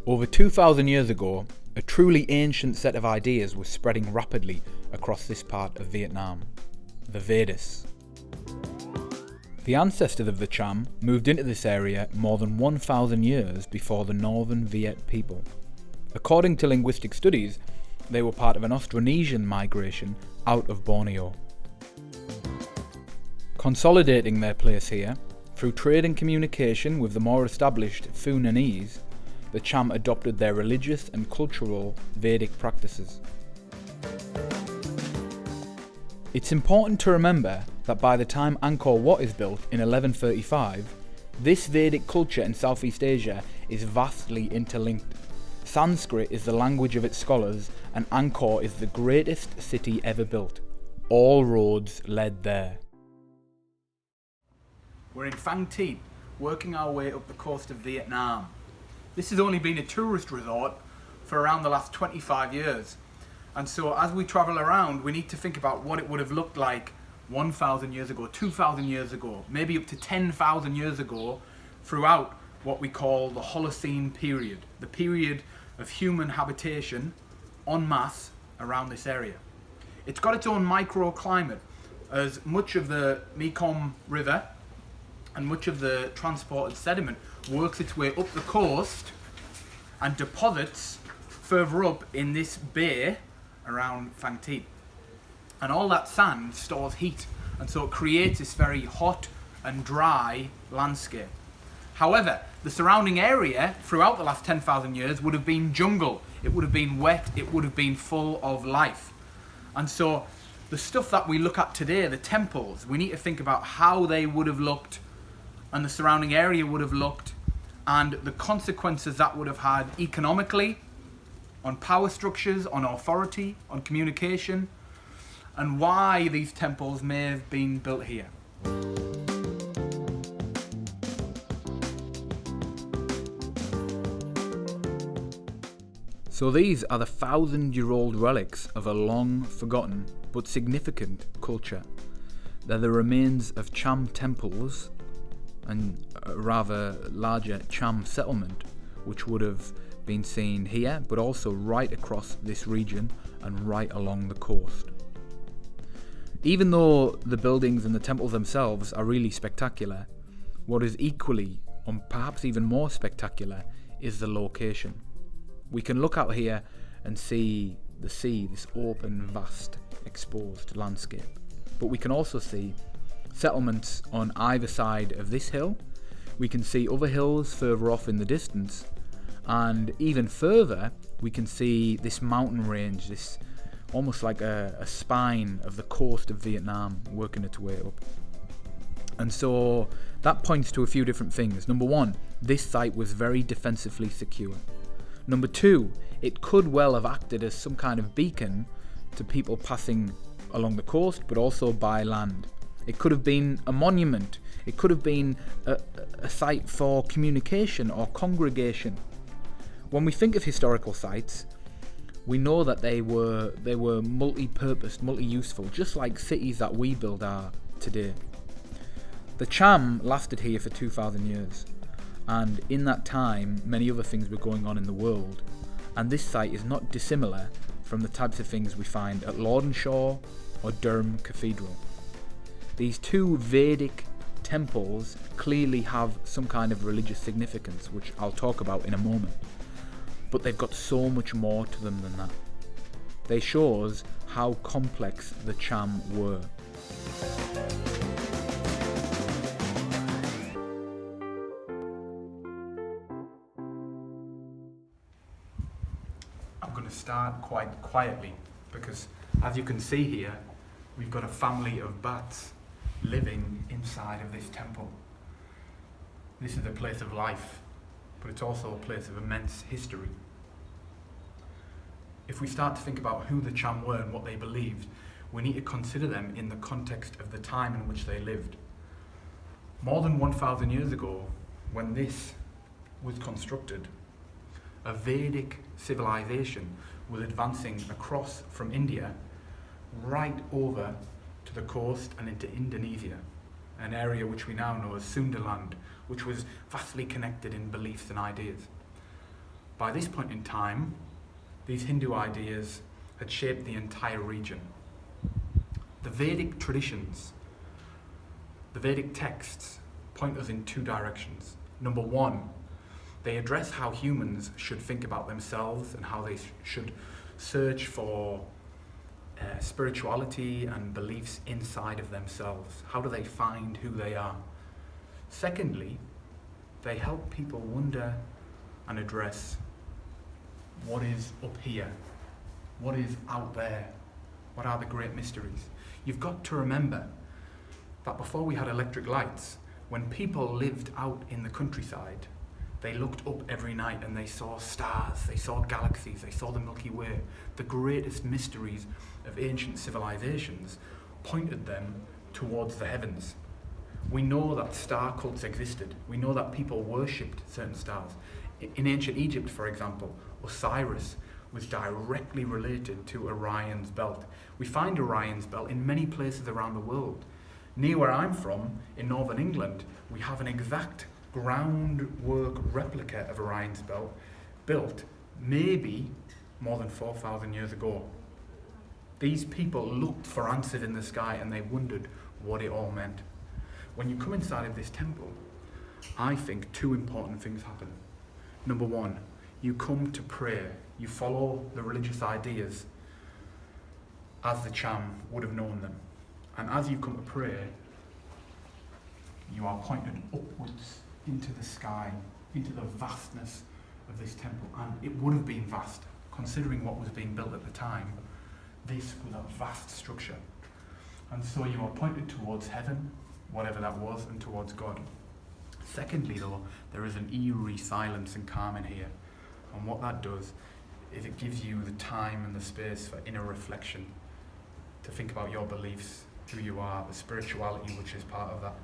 Over 2,000 years ago, a truly ancient set of ideas was spreading rapidly across this part of Vietnam, the Vedas. The ancestors of the Cham moved into this area more than 1,000 years before the northern Viet people. According to linguistic studies, they were part of an Austronesian migration out of Borneo. Consolidating their place here, through trade and communication with the more established Phu-Nanese, the Cham adopted their religious and cultural Vedic practices. It's important to remember that by the time Angkor Wat is built in 1135, this Vedic culture in Southeast Asia is vastly interlinked. Sanskrit is the language of its scholars, and Angkor is the greatest city ever built. All roads led there. We're in Phang Thiet, working our way up the coast of Vietnam. This has only been a tourist resort for around the last 25 years. And so as we travel around, we need to think about what it would have looked like 1,000 years ago, 2,000 years ago, maybe up to 10,000 years ago, throughout what we call the Holocene period, the period of human habitation en masse around this area. It's got its own microclimate, as much of the Mekong River and much of the transported sediment works its way up the coast and deposits further up in this bay around Phang Thiet. And all that sand stores heat, and so it creates this very hot and dry landscape. However, the surrounding area throughout the last 10,000 years would have been jungle. It would have been wet, it would have been full of life. And so the stuff that we look at today, the temples, we need to think about how they would have looked and the surrounding area would have looked, and the consequences that would have had economically, on power structures, on authority, on communication, and why these temples may have been built here. So these are the 1,000-year-old relics of a long forgotten but significant culture. They're the remains of Cham temples and a rather larger Cham settlement, which would have been seen here, but also right across this region and right along the coast. Even though the buildings and the temples themselves are really spectacular, what is equally, or perhaps even more spectacular, is the location. We can look out here and see the sea, this open, vast, exposed landscape. But we can also see settlements on either side of this hill. We can see other hills further off in the distance, and even further we can see this mountain range, this almost like a spine of the coast of Vietnam working its way up. And so that points to a few different things. Number one, this site was very defensively secure. Number two, it could well have acted as some kind of beacon to people passing along the coast, but also by land. It could have been a monument. It could have been a site for communication or congregation. When we think of historical sites, we know that they were multi-purposed, multi-useful, just like cities that we build are today. The Cham lasted here for 2,000 years, and in that time many other things were going on in the world, and this site is not dissimilar from the types of things we find at Lawdenshaw or Durham Cathedral. These two Vedic temples clearly have some kind of religious significance, which I'll talk about in a moment. But they've got so much more to them than that. They show us how complex the Cham were. I'm going to start quite quietly because, as you can see here, we've got a family of bats living inside of this temple. This is a place of life, but it's also a place of immense history. If we start to think about who the Cham were and what they believed, we need to consider them in the context of the time in which they lived. More than 1,000 years ago, when this was constructed, a Vedic civilization was advancing across from India right over to the coast and into Indonesia, an area which we now know as Sundaland, which was vastly connected in beliefs and ideas. By this point in time, these Hindu ideas had shaped the entire region. The Vedic traditions, the Vedic texts, point us in two directions. Number one, they address how humans should think about themselves and how they should search for spirituality and beliefs inside of themselves. How do they find who they are? Secondly, they help people wonder and address what is up here, what is out there, what are the great mysteries. You've got to remember that before we had electric lights, when people lived out in the countryside, they looked up every night and they saw stars, they saw galaxies, they saw the Milky Way. The greatest mysteries of ancient civilizations pointed them towards the heavens. We know that star cults existed. We know that people worshipped certain stars. In ancient Egypt, for example, Osiris was directly related to Orion's belt. We find Orion's belt in many places around the world. Near where I'm from, in northern England, we have an exact groundwork replica of Orion's belt built maybe more than 4,000 years ago. These people looked for answers in the sky and they wondered what it all meant. When you come inside of this temple, I think two important things happen. Number one, you come to pray. You follow the religious ideas as the Cham would have known them. And as you come to pray, you are pointed upwards into the sky, into the vastness of this temple. And it would have been vast, considering what was being built at the time. This was a vast structure. And so you are pointed towards heaven, whatever that was, and towards God. Secondly, though, there is an eerie silence and calm in here. And what that does is it gives you the time and the space for inner reflection, to think about your beliefs, who you are, the spirituality which is part of that.